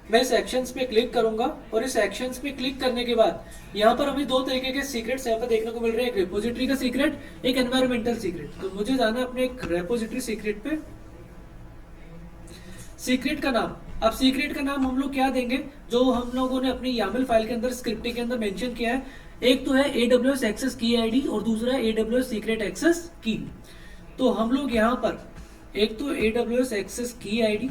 मैं इस एक्शंस पे क्लिक करूंगा, और इस एक्शंस पे क्लिक करने के बाद यहाँ पर हमें दो तरीके के सीक्रेट्स यहाँ पर देखने को मिल रहे हैं, एक रेपोजिटरी का सीक्रेट, एक एनवायरमेंटल सीक्रेट। तो मुझे जाना है अपने एक रेपोजिटरी सीक्रेट पे। सीक्रेट का नाम, अब सीक्रेट का नाम हम लोग क्या देंगे, जो हम लोगों ने अपनी YAML फाइल के अंदर स्क्रिप्टिंग के अंदर मेंशन किया है। एक तो है AWS एक्सेस की ID, और दूसरा है AWS सीक्रेट एक्सेस की। तो हम लोग यहाँ पर एक तो AWS एक्सेस की ID,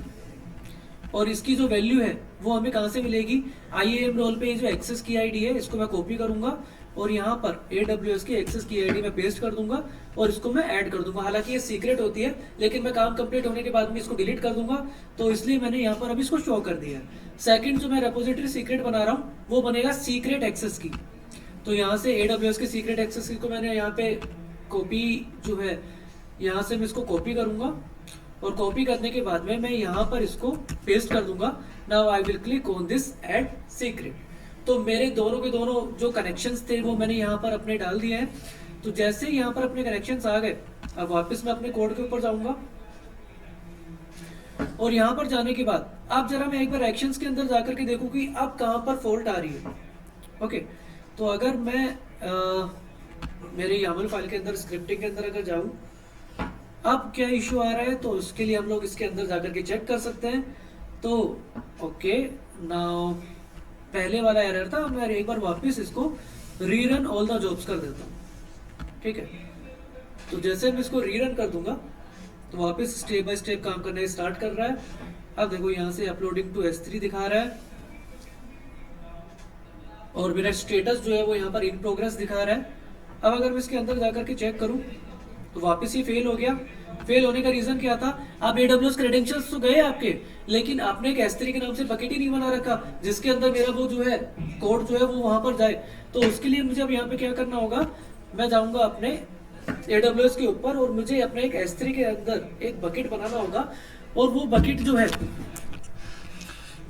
और इसकी जो वैल्यू है वो हमें कहाँ से मिलेगी, IAM रोल पे जो एक्सेस की ID है, इसको मैं कॉपी करूंगा, और यहाँ पर AWS की एक्सेस की ID में पेस्ट कर दूंगा, और इसको मैं ऐड कर दूंगा। हालांकि ये सीक्रेट होती है, लेकिन मैं काम कंप्लीट होने के बाद में इसको डिलीट कर दूंगा, तो इसलिए मैंने यहाँ पर अभी इसको शो कर दिया है। सेकंड जो मैं रेपोजिटरी सीक्रेट बना रहा हूँ, वो बनेगा सीक्रेट एक्सेस की। तो यहाँ से AWS के सीक्रेट एक्सेस की को मैंने यहाँ पे कॉपी जो है, यहाँ से मैं इसको कॉपी करूंगा, और कॉपी करने के बाद में मैं यहाँ पर इसको पेस्ट कर दूंगा। Now I will click on this add secret. तो मेरे दोनों के दोनों जो कनेक्शंस थे वो मैंने यहाँ पर अपने डाल दिए हैं। तो जैसे ही यहाँ पर अपने कनेक्शंस आ गए, अब वापस मैं अपने कोड के ऊपर जाऊंगा, और यहाँ पर जाने के बाद अब जरा मैं एक बार एक्शंस के अंदर जाकर के देखूं कि अब कहाँ पर फॉल्ट आ रही है। ओके, तो अगर मैं मेरे YAML फाइल के अंदर स्क्रिप्टिंग के अंदर अगर जाऊं, अब क्या इशू आ रहा है तो उसके लिए हम लोग इसके अंदर जाकर के चेक कर सकते हैं। तो ओके, नाउ पहले वाला एरर था, मैं एक बार वापस इसको रीरन ऑल द जॉब्स कर देता हूँ। ठीक है, तो जैसे मैं इसको रीरन कर दूंगा तो वापस स्टेप बाय स्टेप काम करना स्टार्ट कर रहा है। अब देखो यहाँ से अपलोडिंग टू S3 दिखा रहा है और मेरा स्टेटस जो है वो यहाँ पर इन प्रोग्रेस दिखा रहा है। अब अगर मैं इसके अंदर जाकर के चेक करूं तो वापस ही फेल हो गया। फेल होने का रीजन क्या था? आप AWS क्रेडेंशियल्स तो गए आपके, लेकिन आपने एक S3 के नाम से बकेट ही नहीं बना रखा जिसके अंदर मेरा वो जो है कोड जो है वो वहां पर जाए। तो उसके लिए मुझे अब यहाँ पे क्या करना होगा, मैं जाऊंगा अपने AWS के ऊपर और मुझे अपने एक S3 के अंदर एक बकेट बनाना होगा। और वो बकेट जो है,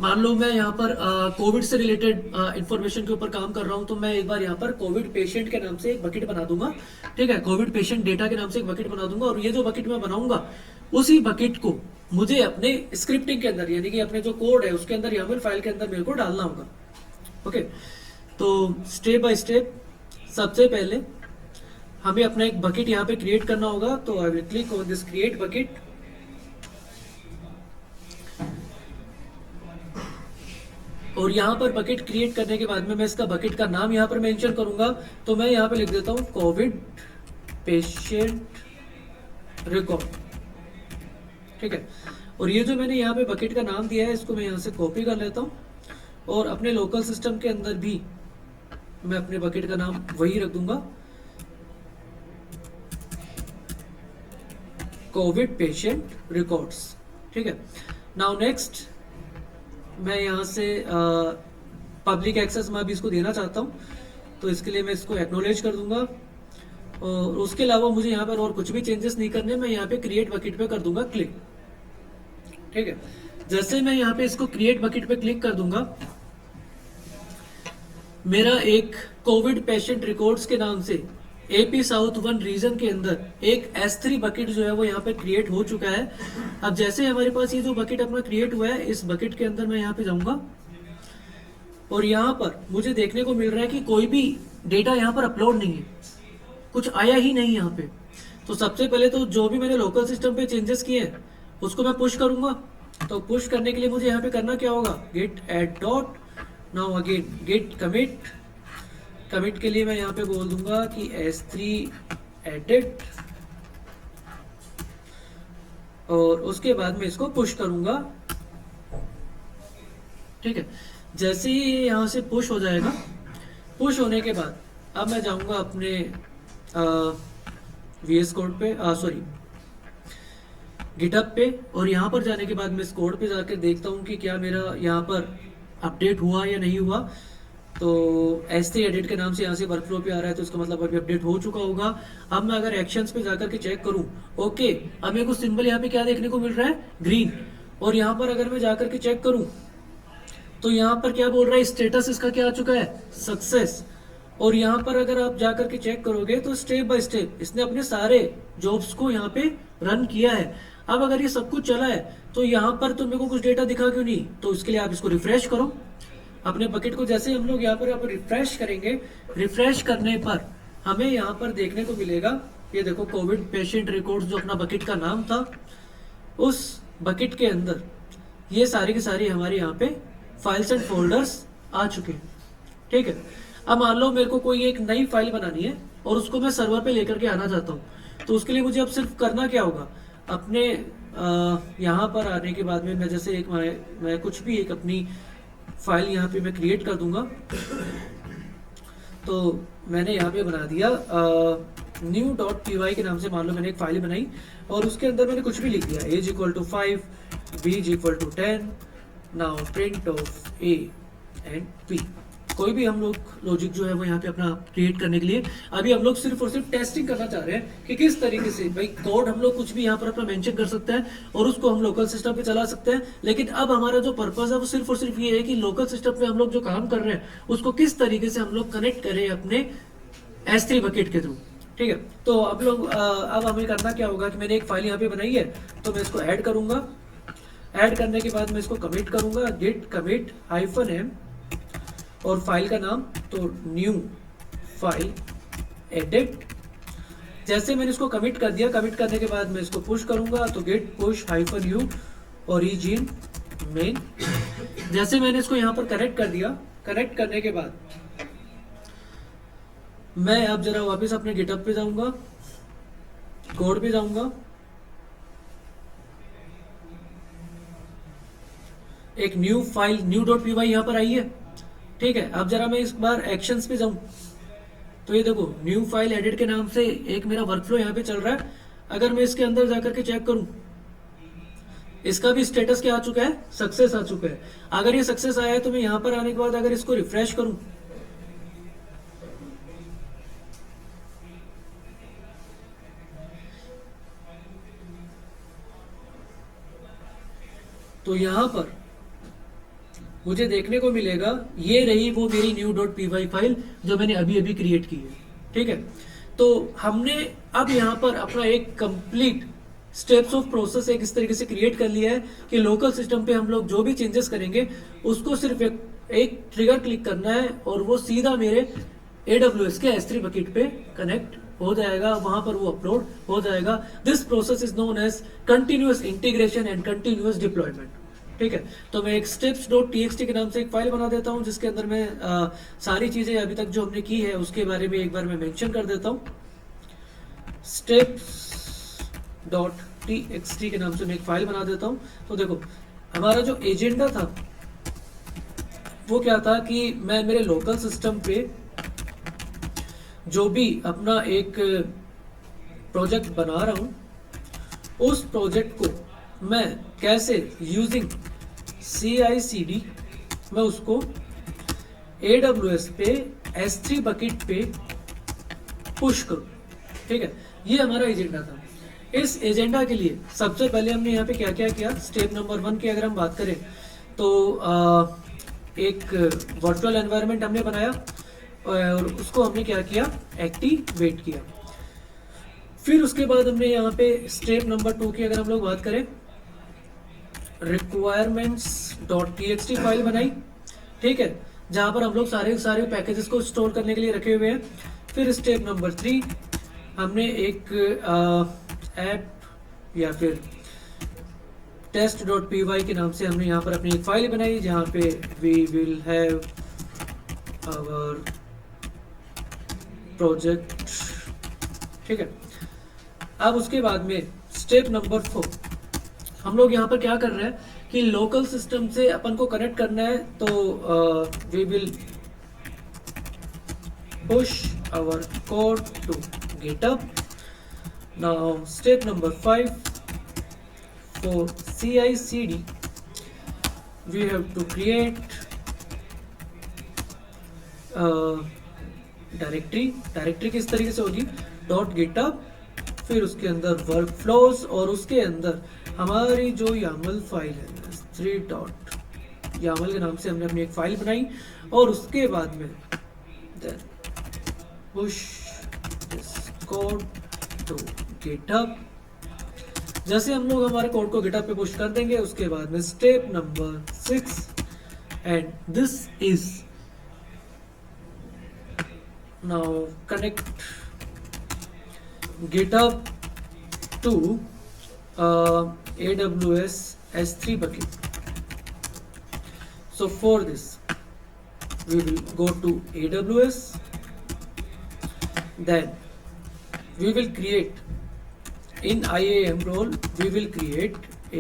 मान लो मैं यहाँ पर कोविड से रिलेटेड इंफॉर्मेशन के ऊपर काम कर रहा हूँ, तो मैं एक बार यहाँ पर कोविड पेशेंट के नाम से एक बकेट बना दूंगा। ठीक है, कोविड पेशेंट डेटा के नाम से एक बकेट बना दूंगा और ये जो बकेट मैं बनाऊंगा उसी बकेट को मुझे अपने स्क्रिप्टिंग के अंदर, यानी कि अपने जो कोड है उसके अंदर YAML फाइल के अंदर मेरे को डालना होगा। ओके, तो स्टेप बाय स्टेप सबसे पहले हमें अपना एक बकेट यहाँ पे क्रिएट करना होगा। तो I will click on this create bucket. और यहाँ पर बकेट क्रिएट करने के बाद में मैं इसका बकेट का नाम यहाँ पर मेंशन करूंगा। तो मैं यहाँ पे लिख देता हूँ कोविड पेशेंट रिकॉर्ड। ठीक है, और ये जो मैंने यहाँ पे बकेट का नाम दिया है इसको मैं यहाँ से कॉपी कर लेता हूँ और अपने लोकल सिस्टम के अंदर भी मैं अपने बकेट का नाम वही रख दूंगा, कोविड पेशेंट रिकॉर्ड्स। ठीक है, नाउ नेक्स्ट मैं यहाँ से पब्लिक एक्सेस मैं भी इसको देना चाहता हूँ, तो इसके लिए मैं इसको एक्नॉलेज कर दूंगा। और उसके अलावा मुझे यहाँ पर और कुछ भी चेंजेस नहीं करने, मैं यहाँ पे क्रिएट बकेट पे कर दूंगा क्लिक। ठीक है, जैसे मैं यहाँ पे इसको क्रिएट बकेट पे क्लिक कर दूंगा, मेरा एक कोविड पेशेंट रिकॉर्ड्स के नाम से AP साउथ 1 रीजन के अंदर एक S3 बकेट जो है वो यहाँ पे क्रिएट हो चुका है। अब जैसे हमारे पास ये जो बकेट अपना क्रिएट हुआ है, इस बकेट के अंदर मैं यहाँ पे जाऊंगा और यहाँ पर मुझे देखने को मिल रहा है कि कोई भी डेटा यहाँ पर अपलोड नहीं है, कुछ आया ही नहीं यहाँ पे। तो सबसे पहले तो जो भी मैंने लोकल सिस्टम पे चेंजेस किए हैं उसको मैं पुश करूंगा। तो पुश करने के लिए मुझे यहाँ पे करना क्या होगा, git add dot, now again git commit. Commit के लिए मैं यहाँ पे बोल दूंगा कि S3 एडिट और उसके बाद मैं इसको पुश करूंगा। ठीक है, जैसे ही यहाँ से पुश हो जाएगा, पुश होने के बाद अब मैं जाऊंगा अपने VS कोड पे, सॉरी गिटहब पे, और यहाँ पर जाने के बाद मैं इस कोड पे जाकर देखता हूँ कि क्या मेरा यहाँ पर अपडेट हुआ या नहीं हुआ। तो S3 एडिट के नाम से यहाँ से वर्कफ्लो पे आ रहा है, तो इसका मतलब अभी अपडेट हो चुका होगा। अब मैं अगर एक्शंस पे जाकर के चेक करूं, ओके, अब मेरे को सिंबल यहाँ पे क्या देखने को मिल रहा है, ग्रीन। और यहाँ पर अगर मैं जाकर के चेक करूं तो यहाँ पर क्या बोल रहा है, स्टेटस इसका क्या आ चुका है, सक्सेस। और यहाँ पर अगर आप जाकर के चेक करोगे तो स्टेप बाय स्टेप इसने अपने सारे जॉब्स को यहाँ पे रन किया है। अब अगर ये सब कुछ चला है तो यहाँ पर तो मेरे को कुछ डेटा दिखा क्यों नहीं, तो इसके लिए आप इसको रिफ्रेश करो अपने बकेट को। जैसे हम लोग यहाँ पर रिफ्रेश करेंगे, रिफ्रेश करने पर हमें यहाँ पर देखने को मिलेगा, ये देखो कोविड पेशेंट रिकॉर्ड्स जो अपना बकेट का नाम था, उस बकेट के अंदर ये सारी की सारी हमारे यहाँ पे फाइल्स एंड फोल्डर्स आ चुके हैं। ठीक है, अब मान लो मेरे को कोई एक नई फाइल बनानी है और उसको मैं सर्वर पे लेकर के आना चाहता हूँ, तो उसके लिए मुझे अब सिर्फ करना क्या होगा, अपने यहाँ पर आने के बाद में मैं जैसे एक मैं कुछ भी एक अपनी फाइल यहाँ पे मैं क्रिएट कर दूंगा। तो मैंने यहाँ पे बना दिया new.py के नाम से, मान लो मैंने एक फाइल बनाई और उसके अंदर मैंने कुछ भी लिख दिया, age = 5, b = 10, now print of a and b। कोई भी हम लोग लॉजिक जो है वो यहाँ पे अपना क्रिएट करने के लिए अभी हम लोग सिर्फ और सिर्फ टेस्टिंग करना चाह रहे हैं कि किस तरीके से भाई कोड हम लोग कुछ भी यहाँ पर अपना मेंशन कर सकते हैं और उसको हम लोकल सिस्टम पे चला सकते हैं। लेकिन अब हमारा जो पर्पस है वो सिर्फ और सिर्फ ये है कि लोकल सिस्टम पे हम लोग जो काम कर रहे हैं उसको किस तरीके से हम लोग कनेक्ट करें अपने S3 बकेट के थ्रू। ठीक है, तो अब लोग अब हमें करना क्या होगा कि मैंने एक फाइल यहाँ पे बनाई है, तो मैं इसको ऐड करूंगा। ऐड करने के बाद मैं इसको कमिट करूंगा, git commit -m और फाइल का नाम तो न्यू फाइल एडिट। जैसे मैंने इसको कमिट कर दिया, कमिट करने के बाद मैं इसको पुश करूंगा तो git push -u origin main. जैसे मैंने इसको यहाँ पर कनेक्ट कर दिया, कनेक्ट करने के बाद मैं अब जरा वापस अपने गिटहब पे जाऊंगा, कोड पे जाऊंगा, एक न्यू फाइल new.py यहाँ पर आई है, ठीक है। अब जरा मैं इस बार एक्शंस पे जाऊं तो ये देखो न्यू फाइल एडिट के नाम से एक मेरा वर्कफ्लो यहाँ पे चल रहा है। अगर मैं इसके अंदर जाकर के चेक करूं, इसका भी स्टेटस क्या आ चुका है, सक्सेस आ चुका है। अगर ये सक्सेस आया है तो मैं यहाँ पर आने के बाद अगर इसको रिफ्रेश करूं तो यहाँ पर मुझे देखने को मिलेगा ये रही वो मेरी new.py फाइल जो मैंने अभी अभी क्रिएट की है, ठीक है। तो हमने अब यहाँ पर अपना एक कंप्लीट स्टेप्स ऑफ प्रोसेस एक इस तरीके से क्रिएट कर लिया है कि लोकल सिस्टम पे हम लोग जो भी चेंजेस करेंगे उसको सिर्फ एक ट्रिगर क्लिक करना है और वो सीधा मेरे AWS के S3 बकेट पे कनेक्ट हो जाएगा, वहां पर वो अपलोड हो जाएगा। This process is known as continuous integration and continuous deployment, ठीक है। तो मैं एक steps.txt के नाम से एक फाइल बना देता हूं जिसके अंदर मैं सारी चीजें अभी तक जो हमने की है उसके बारे में एक बार मैं मेंशन कर देता हूं। steps.txt के नाम से मैं एक फाइल बना देता हूं। तो देखो हमारा जो एजेंडा था वो क्या था कि मैं मेरे लोकल सिस्टम पे जो भी अपना एक प्रोजेक्ट बना रहा हूं उस प्रोजेक्ट को मैं कैसे यूजिंग CI/CD मैं उसको AWS पे S3 बकेट पे पुश करूं, ठीक है। ये हमारा एजेंडा था। इस एजेंडा के लिए सबसे पहले हमने यहाँ पे क्या क्या किया, स्टेप नंबर 1 की अगर हम बात करें तो एक वर्चुअल एनवायरनमेंट हमने बनाया और उसको हमने क्या किया, एक्टिवेट किया। फिर उसके बाद हमने यहाँ पे स्टेप नंबर 2 की अगर हम लोग बात करें, requirements.txt फाइल बनाई, ठीक है, जहां पर हम लोग सारे पैकेजेस को स्टोर करने के लिए रखे हुए हैं। फिर स्टेप नंबर 3 हमने एक ऐप या फिर test.py के नाम से हमने यहाँ पर अपनी एक फाइल बनाई जहाँ पे we will have our project, ठीक है। अब उसके बाद में स्टेप नंबर 4 हम लोग यहाँ पर क्या कर रहे हैं कि लोकल सिस्टम से अपन को कनेक्ट करना है तो we will push our code to GitHub. Now step number 5 for CI/CD we have to create directory किस तरीके से होगी, .github, फिर उसके अंदर वर्कफ्लोज और उसके अंदर हमारी जो YAML फाइल है s3.yaml के नाम से हमने अपनी एक फाइल बनाई और उसके बाद में then push this code to GitHub। जैसे हम लोग हमारे कोड को GitHub पे पुश कर देंगे उसके बाद में step number 6 and this is now connect GitHub to AWS S3 bucket. So for this we will go to AWS, then we will create in IAM role we will create a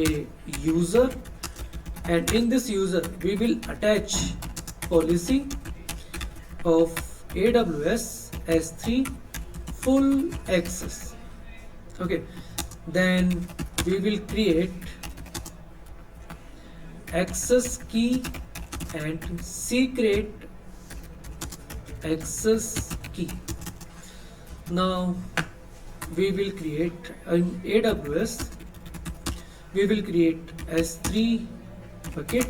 user and in this user we will attach policy of AWS S3 full access, okay. Then we will create access key and secret access key. Now we will create in AWS we will create S3 bucket.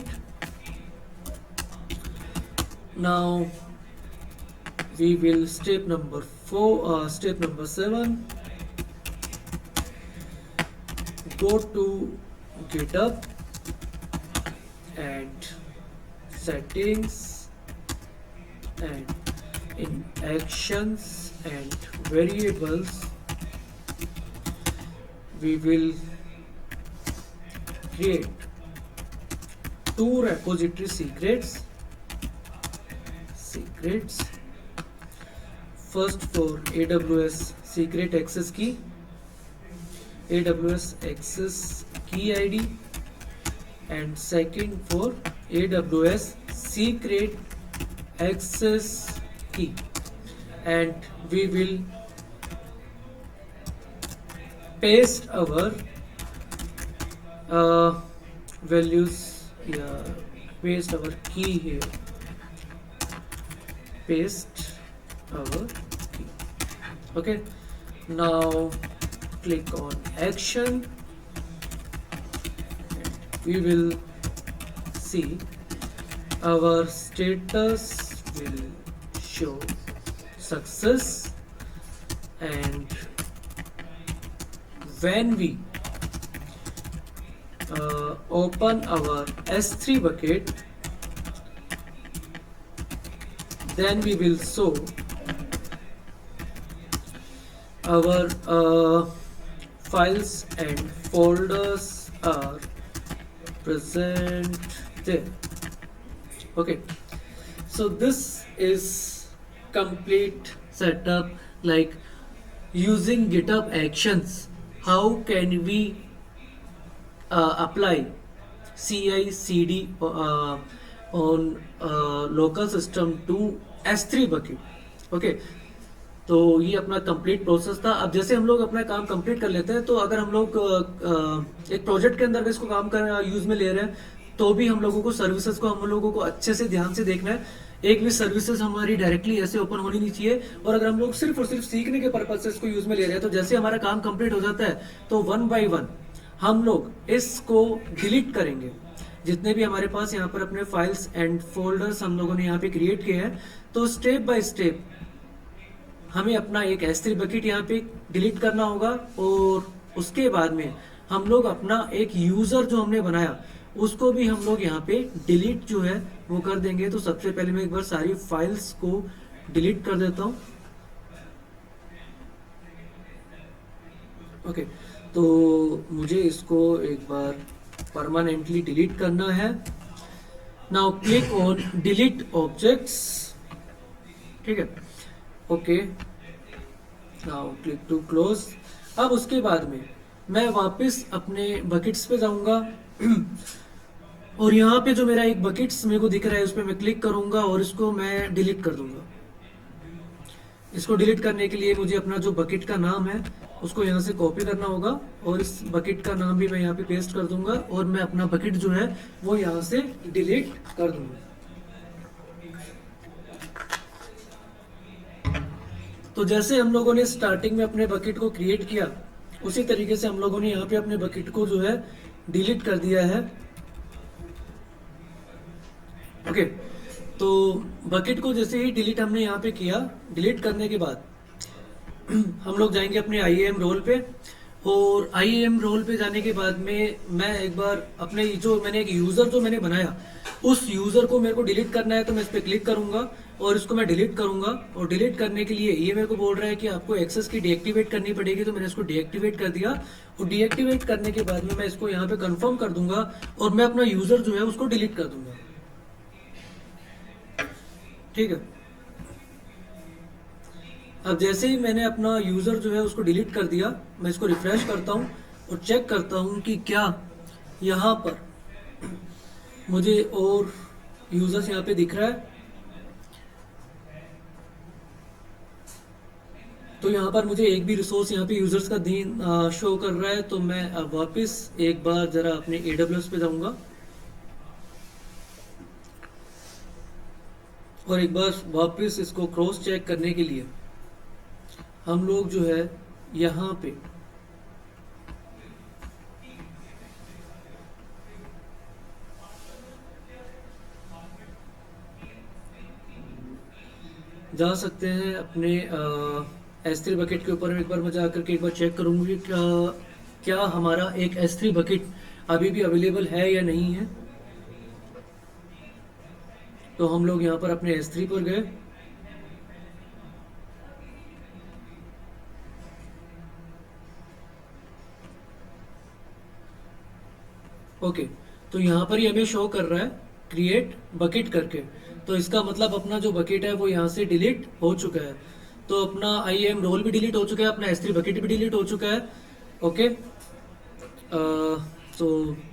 Now we will step number 7 go to GitHub and settings and in actions and variables we will create two repository secrets. First for AWS secret access key, AWS access key ID, and second for AWS secret access key, and we will paste our values, paste our key here, paste our key. Okay, now click on action and we will see our status will show success, and when we open our S3 bucket, then we will show our files and folders are present there. Okay, so this is complete setup, like using GitHub Actions. How can we apply CI/CD on local system to S3 bucket? Okay, तो ये अपना complete process था. अब जैसे हम लोग अपना काम कंप्लीट कर लेते हैं, तो अगर हम लोग एक प्रोजेक्ट के अंदर इसको काम कर यूज में ले रहे हैं, तो भी हम लोगों को सर्विसेज को हम लोगों को अच्छे से ध्यान से देखना है. एक भी सर्विसेज हमारी डायरेक्टली ऐसे ओपन होनी नहीं चाहिए. और अगर हम लोग सिर्फ और सिर्फ सीखने के पर्पज से इसको यूज में ले रहे हैं, तो जैसे हमारा काम कंप्लीट हो जाता है, तो 1 by 1 हम लोग इसको डिलीट करेंगे. जितने भी हमारे पास यहाँ पर अपने फाइल्स एंड फोल्डर्स हम लोगों ने यहाँ पे क्रिएट किए हैं, तो स्टेप बाय स्टेप हमें अपना एक S3 बकेट यहाँ पे डिलीट करना होगा. और उसके बाद में हम लोग अपना एक यूजर जो हमने बनाया, उसको भी हम लोग यहाँ पे डिलीट जो है वो कर देंगे. तो सबसे पहले मैं एक बार सारी फाइल्स को डिलीट कर देता हूँ. ओके, तो मुझे इसको एक बार परमानेंटली डिलीट करना है. Now click on delete objects. ठीक है, okay, now click to close. अब उसके बाद में मैं वापस अपने बकेट्स पे जाऊंगा और यहाँ पे जो मेरा एक बकेट्स मेरे को दिख रहा है, उस पर मैं क्लिक करूंगा और इसको मैं डिलीट कर दूंगा. इसको डिलीट करने के लिए मुझे अपना जो बकेट का नाम है उसको यहाँ से कॉपी करना होगा, और इस बकेट का नाम भी मैं यहाँ पे पेस्ट कर दूंगा, और मैं अपना बकेट जो है वो यहाँ से डिलीट कर दूंगा. तो जैसे हम लोगों ने स्टार्टिंग में अपने बकेट को क्रिएट किया, उसी तरीके से हम लोगों ने यहाँ पे अपने बकेट को जो है डिलीट कर दिया है. ओके, तो बकेट को जैसे ही डिलीट हमने यहाँ पे किया, डिलीट करने के बाद हम लोग जाएंगे अपने IAM रोल पे, और IAM रोल पे जाने के बाद में मैं एक बार अपने जो मैंने एक यूजर जो मैंने बनाया, उस यूजर को मेरे को डिलीट करना है. तो मैं इस पर क्लिक करूंगा और इसको मैं डिलीट करूंगा. और डिलीट करने के लिए ये मेरे को बोल रहा है कि आपको एक्सेस की डीएक्टिवेट करनी पड़ेगी. तो मैंने इसको डीएक्टिवेट कर दिया, और डीएक्टिवेट करने के बाद में मैं इसको यहाँ पे कंफर्म कर दूंगा, और मैं अपना यूजर जो है उसको डिलीट कर दूंगा. ठीक है, अब जैसे ही मैंने अपना यूजर जो है उसको डिलीट कर दिया, मैं इसको रिफ्रेश करता हूँ और चेक करता हूँ कि क्या यहाँ पर मुझे और यूजर्स यहाँ पे दिख रहा है. तो यहाँ पर मुझे एक भी रिसोर्स यहाँ पे यूजर्स का दिन शो कर रहा है. तो मैं अब वापस एक बार जरा अपने AWS पे जाऊंगा और एक बार वापस इसको क्रॉस चेक करने के लिए हम लोग जो है यहाँ पे जा सकते हैं अपने S3 बकेट के ऊपर. एक बार मैं जा करके एक बार चेक करूंगी क्या हमारा एक S3 बकेट अभी भी अवेलेबल है या नहीं है. तो हम लोग यहाँ पर अपने S3 पर गए ओके, तो यहाँ पर ही हमें शो कर रहा है क्रिएट बकेट करके। तो इसका मतलब अपना जो बकेट है वो यहाँ से डिलीट हो चुका है। तो अपना आई एम रोल भी डिलीट हो चुका है, अपना S3 बकेट भी डिलीट हो चुका है। Okay, so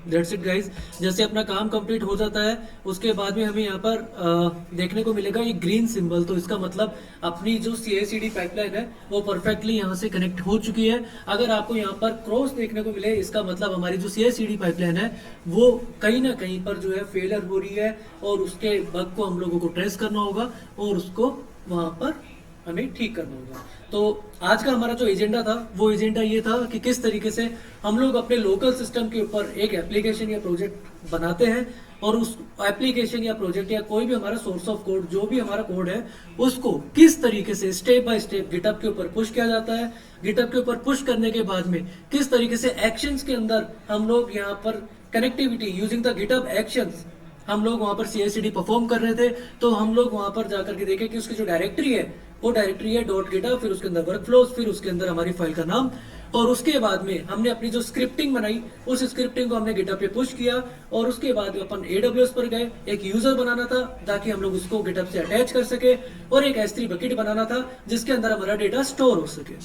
that's it guys. जैसे अपना काम कंप्लीट हो जाता है उसके बाद में हमें यहाँ पर देखने को मिलेगा ये ग्रीन सिंबल। तो इसका मतलब अपनी जो CI/CD पाइपलाइन है वो परफेक्टली यहाँ से कनेक्ट हो चुकी है। अगर आपको यहाँ पर क्रॉस देखने को मिले, इसका मतलब हमारी जो CI/CD पाइपलाइन है वो कहीं ना कहीं पर जो है फेलर हो रही है, और उसके बग को हम लोगों को ट्रेस करना होगा और उसको वहां पर हमें ठीक करना होगा। तो आज का हमारा जो एजेंडा था वो एजेंडा ये था कि किस तरीके से हम लोग अपने लोकल सिस्टम के ऊपर एक एप्लीकेशन या प्रोजेक्ट बनाते हैं, और उस एप्लीकेशन या प्रोजेक्ट या कोई भी हमारा सोर्स ऑफ कोड, जो भी हमारा कोड है, उसको किस तरीके से स्टेप बाय स्टेप गिटहब के ऊपर पुश किया जाता है। गिटहब के ऊपर पुश करने के बाद में किस तरीके से एक्शंस के अंदर हम लोग यहाँ पर connectivity using the GitHub actions हम लोग वहां पर CI/CD परफॉर्म कर रहे थे। तो हम लोग वहां पर जाकर के देखें कि उसकी जो डायरेक्टरी है वो डायरेक्टरी है .गिटहब, फिर उसके अंदर वर्कफ्लोज, फिर उसके अंदर हमारी फाइल का नाम, और उसके बाद में हमने अपनी जो स्क्रिप्टिंग बनाई उस स्क्रिप्टिंग को हमने गिटहब पे पुश किया, और उसके बाद अपन AWS पर गए। एक यूजर बनाना था ताकि हम लोग उसको गिटहब से अटैच कर सके, और एक S3 बकेट बनाना था जिसके अंदर हमारा डेटा स्टोर हो सके।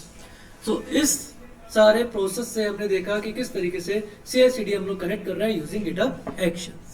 सो इस सारे प्रोसेस से हमने देखा कि किस तरीके से CI/CD हम लोग कनेक्ट कर रहे हैं यूजिंग गिटहब एक्शन।